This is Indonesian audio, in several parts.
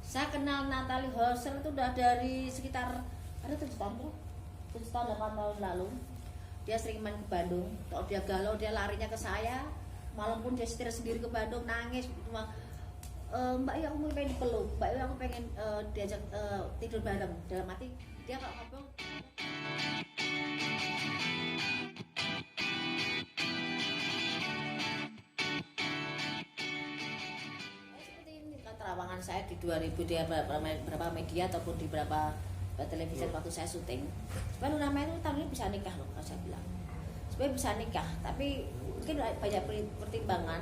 Saya kenal Natalie Horser itu udah dari sekitar ada 7 tahun bro, 7 tahun 8 tahun lalu. Dia sering main ke Bandung. Kalau dia galau dia larinya ke saya. Malam pun dia setir sendiri ke Bandung nangis. Cuma Mbak Yu aku pengen dipeluk, Mbak Yu aku pengen diajak tidur bareng. Dalam hati dia kalau ngobrol. Seperti ini kan terawangan saya di 2000 di berapa media ataupun di berapa televisi waktu saya syuting. Sebenarnya namanya itu tahun ini bisa nikah loh kalau saya bilang. Sebenarnya bisa nikah, tapi mungkin banyak pertimbangan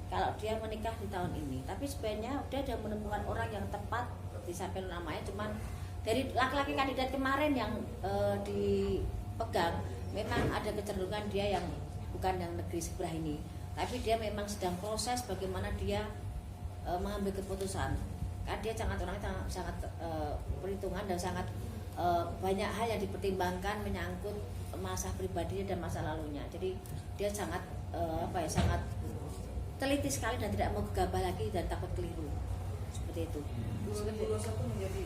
kalau dia menikah di tahun ini. Tapi sebenarnya dia sudah menemukan orang yang tepat di samping namanya. Cuman dari laki-laki kandidat kemarin yang dipegang memang ada kecenderungan dia yang bukan yang negeri sebelah ini. Tapi dia memang sedang proses bagaimana dia mengambil keputusan. Karena dia sangat perhitungan dan sangat banyak hal yang dipertimbangkan menyangkut masa pribadinya dan masa lalunya. Jadi dia sangat sangat teliti sekali dan tidak mau gegabah lagi dan takut keliru. Seperti itu. 2021 menjadi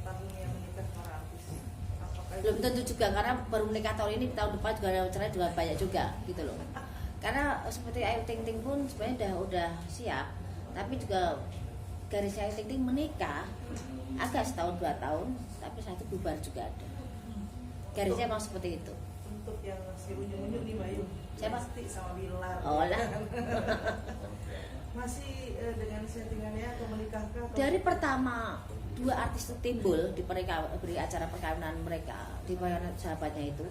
tahun yang menikah para artis. Belum tentu juga karena baru menikah tahun ini, tahun depan juga ada cerai juga banyak juga gitu loh. Karena seperti Ayu Ting Ting pun sebenarnya udah siap, tapi juga garis Ayu Ting Ting menikah agak setahun 2 tahun, tapi satu bubar juga ada. Garisnya memang seperti itu. Untuk yang si unyu-unyu nih Mbak Yu. Siapa? Pasti sama Bilar. Oh lah. Masih dengan settingannya atau menikahkah? Dari pertama 2 artis itu timbul di acara perkawinan mereka, di perkawinan sahabatnya itu,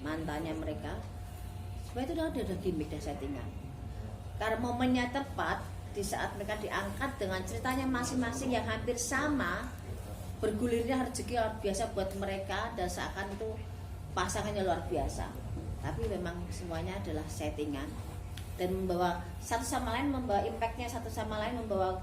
mantannya mereka. Sebenarnya itu ada gimmick dan settingan. Karena momennya tepat di saat mereka diangkat dengan ceritanya masing-masing yang hampir sama, bergulirnya rezeki luar biasa buat mereka dan seakan itu pasangannya luar biasa. Tapi memang semuanya adalah settingan dan membawa satu sama lain, membawa impactnya satu sama lain, membawa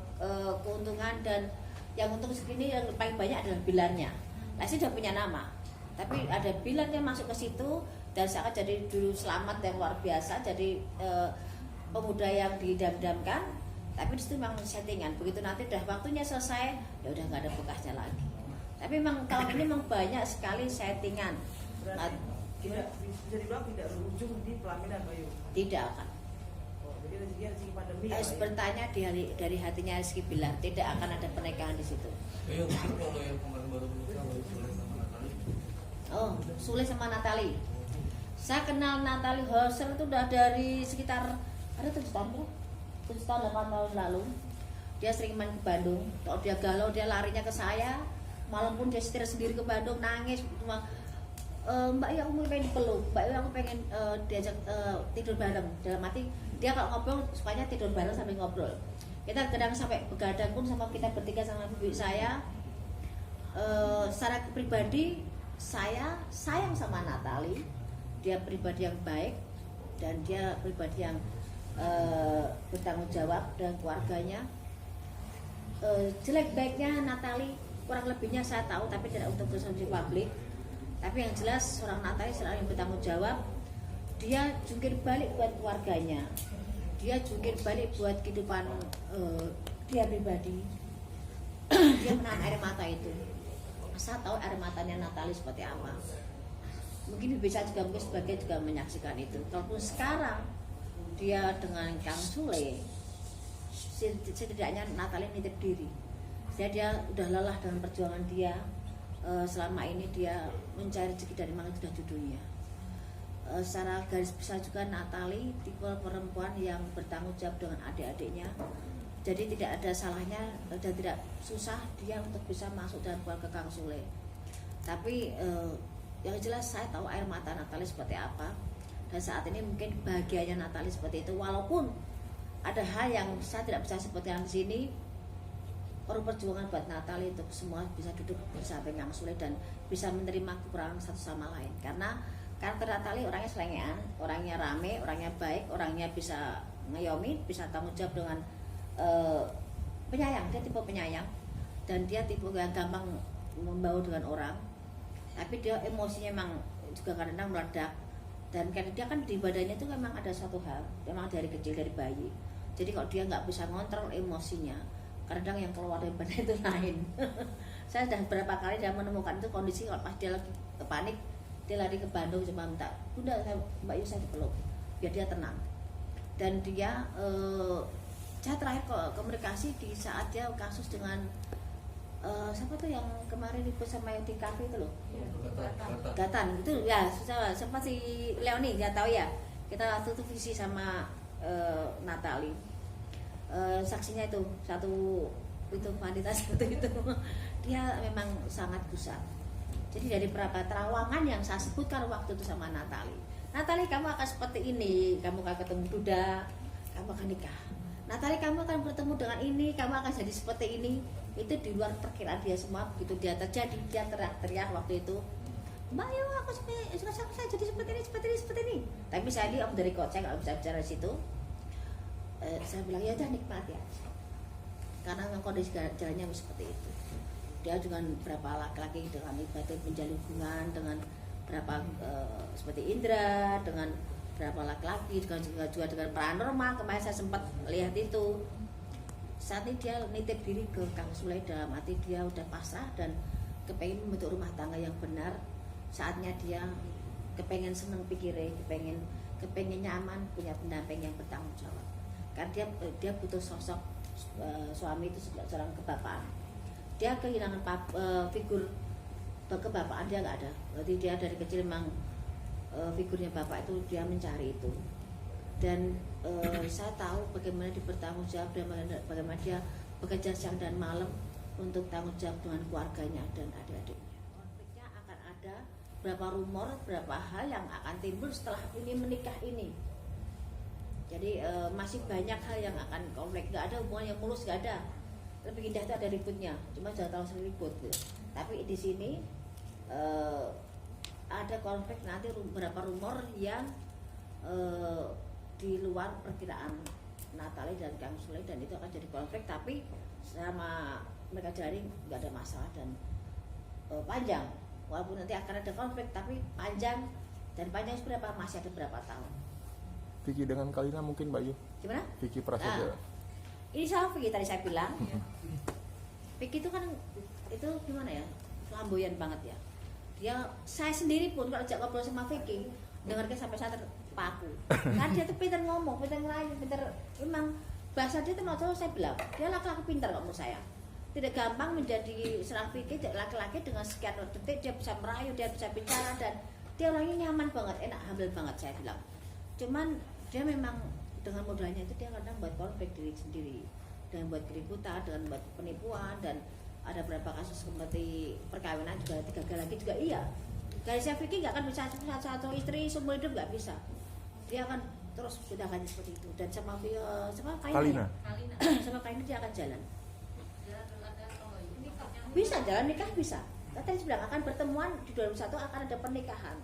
keuntungan. Dan yang untung segini yang paling banyak adalah Bilarnya. Lesti sudah punya nama, tapi ada Bilarnya masuk ke situ dan seakan jadi dulu selamat yang luar biasa, jadi pemuda yang didam-damkan. Tapi disitu memang settingan. Begitu nanti udah waktunya selesai, ya udah nggak ada bekasnya lagi. Tapi memang tahun ini memang banyak sekali settingan. Berarti tidak bisa dibilang tidak berujung di pelaminan Mbak Yu. Tidak akan. Jadi rezeki pandemi. Harus bertanya dari hatinya Rizky Bilar, tidak akan ada pernikahan di situ. Mungkin kalau yang kemarin baru menikah, Sule sama Natalie. Oh, Sule sama Natalie. Saya kenal Natalie Horser itu udah dari sekitar ada 7 tahun bro, 7 tahun 8 tahun lalu. Dia sering main ke Bandung. Kalau dia galau dia larinya ke saya. Malam pun dia setir sendiri ke Bandung nangis. Cuma Mbak Yu aku pengen dipeluk, Mbak Yu aku pengen diajak tidur bareng. Dalam hati dia kalau ngobrol sukanya tidur bareng sambil ngobrol. Kita kadang sampai begadang pun sama kita bertiga sama ibu saya. Secara pribadi saya sayang sama Natalie. Dia pribadi yang baik dan dia pribadi yang bertanggung jawab dengan keluarganya. Jelek baiknya Natalie kurang lebihnya saya tahu, tapi tidak untuk konsumsi publik. Tapi yang jelas seorang Natalie selalu yang bertanggung jawab. Dia jungkir balik buat keluarganya, dia jungkir balik buat kehidupan dia pribadi. Dia menahan air mata itu. Saya tahu air matanya Natalie seperti apa. Mungkin bisa juga mungkin sebagai juga menyaksikan itu. Walaupun sekarang dia dengan Kang Sule, setidaknya Natalie nitip diri. Jadi dia udah lelah dengan perjuangan dia. Selama ini dia mencari rezeki dari mana sudah judulnya. Secara garis besar juga Natalie tipe perempuan yang bertanggung jawab dengan adik-adiknya. Jadi tidak ada salahnya dan tidak susah dia untuk bisa masuk dalam keluarga Kang Sule. Tapi yang jelas saya tahu air mata Natalie seperti apa. Dan saat ini mungkin bahagianya Natalie seperti itu. Walaupun ada hal yang saya tidak bisa seperti yang di sini. Perjuangan buat Natalie untuk semua bisa duduk bersama Kang Sule dan bisa menerima kekurangan satu sama lain. Karena karakter Natalie orangnya selengean, orangnya rame, orangnya baik, orangnya bisa ngayomi, bisa tanggung jawab dengan penyayang. Dia tipe penyayang dan dia tipe yang gampang membaur dengan orang. Tapi dia emosinya memang juga kadang-kadang meledak. Dan karena dia kan di badannya itu memang ada suatu hal, memang dari kecil, dari bayi. Jadi kalau dia nggak bisa ngontrol emosinya, kadang yang keluar dari badan itu lain. Saya sudah berapa kali dia menemukan itu kondisi kalau pas dia lagi panik, dia lari ke Bandung cuma minta, Bunda Mbak Yu saya dipeluk biar dia tenang. Dan dia saya terakhir komunikasi di saat dia kasus dengan siapa tuh yang kemarin ribut sama yang di kafe itu loh, Gatan itu ya, siapa si Leoni nggak tahu ya, kita waktu itu visi sama Natali, saksinya itu satu itu wanita satu itu dia memang sangat gusar. Jadi dari beberapa terawangan yang saya sebutkan waktu itu sama Natali, kamu akan seperti ini, kamu akan ketemu Duda, kamu akan nikah. Natali, kamu akan bertemu dengan ini, kamu akan jadi seperti ini. Itu di luar perkiraan dia semua. Begitu dia terjadi, dia teriak-teriak waktu itu, Mbak Yu, aku saya jadi seperti ini. Tapi saya di dari kok, saya nggak bisa bicara di situ. Saya bilang ya udah nikmati aja, karena memang kondisi jalannya seperti itu. Dia dengan berapa laki-laki dengan ibadah menjalin hubungan dengan berapa seperti Indra, dengan berapa laki-laki, juga dengan paranormal. Kemarin saya sempat lihat itu. Saat ini dia nitip diri ke Kang Sule, dalam arti dia udah pasrah dan kepengen membentuk rumah tangga yang benar. Saatnya dia kepengen seneng pikirnya, kepengen nyaman, punya pendamping yang bertanggung jawab. Karena dia butuh sosok suami itu seorang kebapaan. Dia kehilangan figur kebapaan, dia nggak ada. Berarti dia dari kecil memang figurnya bapak itu dia mencari itu. Dan saya tahu bagaimana dia bertanggung jawab dan bagaimana dia bekerja siang dan malam untuk tanggung jawab dengan keluarganya dan adik-adiknya. Konfliknya akan ada berapa rumor, berapa hal yang akan timbul setelah ini menikah ini. Jadi masih banyak hal yang akan konflik. Nggak ada hubungan yang mulus, nggak ada. Lebih indah itu ada ributnya, cuma jangan terlalu sering ribut gitu. Tapi di sini ada konflik nanti beberapa rumor yang di luar perkiraan Natali dan Kang Sule, dan itu akan jadi konflik. Tapi sama mereka jalani nggak ada masalah dan panjang. Walaupun nanti akan ada konflik, tapi panjang, dan panjang seberapa, masih ada berapa tahun. Vicky dengan Kalina mungkin Mbak Yu? Gimana? Vicky Prasetya. Ini sama Vicky tadi saya bilang. Vicky itu kan itu gimana ya, flamboyan banget ya. Saya sendiri pun kalau ajak ngobrol sama Vicky, dengarkan sampai saya terpaku. Karena dia tuh pintar ngomong, pintar ngerayu, pintar, memang bahasa dia tuh mau saya bilang, dia laki-laki pintar kok menurut saya. Tidak gampang menjadi seorang Vicky, laki-laki dengan sekian detik dia bisa merayu, dia bisa bicara, dan dia orangnya nyaman banget, enak, humble banget saya bilang. Cuman dia memang dengan modalnya itu dia kadang buat konflik diri sendiri, dengan buat keributan, dengan buat penipuan, dan ada beberapa kasus seperti perkawinan juga 3 kali lagi juga iya. Garisnya Vicky nggak akan bisa satu istri seumur hidup, nggak bisa. Dia akan terus sudah akan seperti itu. Dan sama Kalina, sama Kalina dia akan jalan. Bisa jalan nikah bisa. Tadi bilang akan pertemuan di 2021 akan ada pernikahan.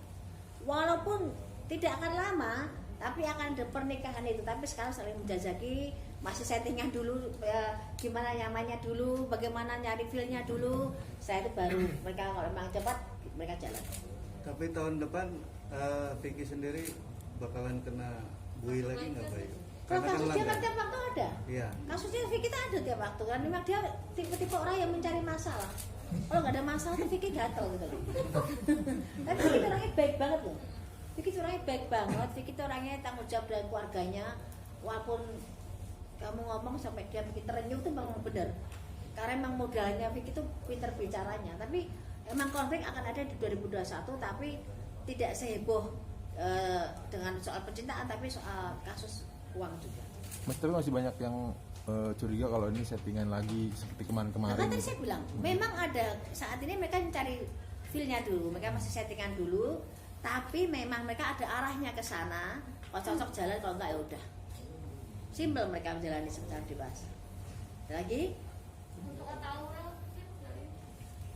Walaupun tidak akan lama, tapi akan ada pernikahan itu. Tapi sekarang saling menjajaki, masih settingan dulu, gimana nyamannya dulu, bagaimana nyari feel-nya dulu. Saya itu baru mereka kalau memang cepat mereka jalan. Tapi tahun depan Vicky sendiri bakalan kena bui lagi nggak Mbak Yu? Kalau kasus dia kan tiap waktu ada. Iya. Kasusnya Vicky itu ada tiap waktu kan, memang dia tipe-tipe orang yang mencari masalah. Kalau nggak ada masalah tuh Vicky gatel gitu. Tapi Vicky orangnya baik banget loh. Vicky orangnya baik banget. Vicky orangnya tanggung jawab dengan keluarganya. Walaupun kamu ngomong sampai dia bikin terenyuh tuh memang benar. Karena memang modalnya Vicky itu pinter bicaranya. Tapi emang konflik akan ada di 2021, tapi tidak seheboh dengan soal percintaan, tapi soal kasus uang juga. Mas, tapi masih banyak yang curiga kalau ini settingan lagi seperti kemarin-kemarin. Nah, kan tadi saya bilang, memang ada saat ini mereka mencari feel-nya dulu, mereka masih settingan dulu, tapi memang mereka ada arahnya ke sana. Kalau cocok jalan, kalau enggak ya udah. Simpel mereka menjalani secara dewasa. Lagi? Untuk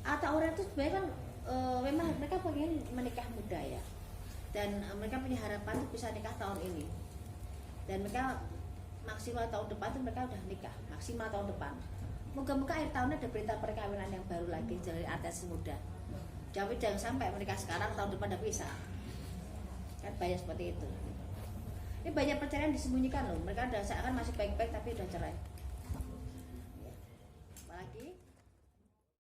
Atau orang itu sebenarnya kan memang mereka pengen menikah muda ya, dan mereka punya harapan tuh bisa nikah tahun ini, dan mereka maksimal tahun depan tuh mereka udah nikah maksimal tahun depan. Moga-moga akhir tahun ada berita perkawinan yang baru lagi dari artis muda. Tapi jangan sampai menikah sekarang tahun depan udah bisa, kan banyak seperti itu. Ini banyak perceraian disembunyikan loh, mereka udah seakan masih baik-baik tapi udah cerai.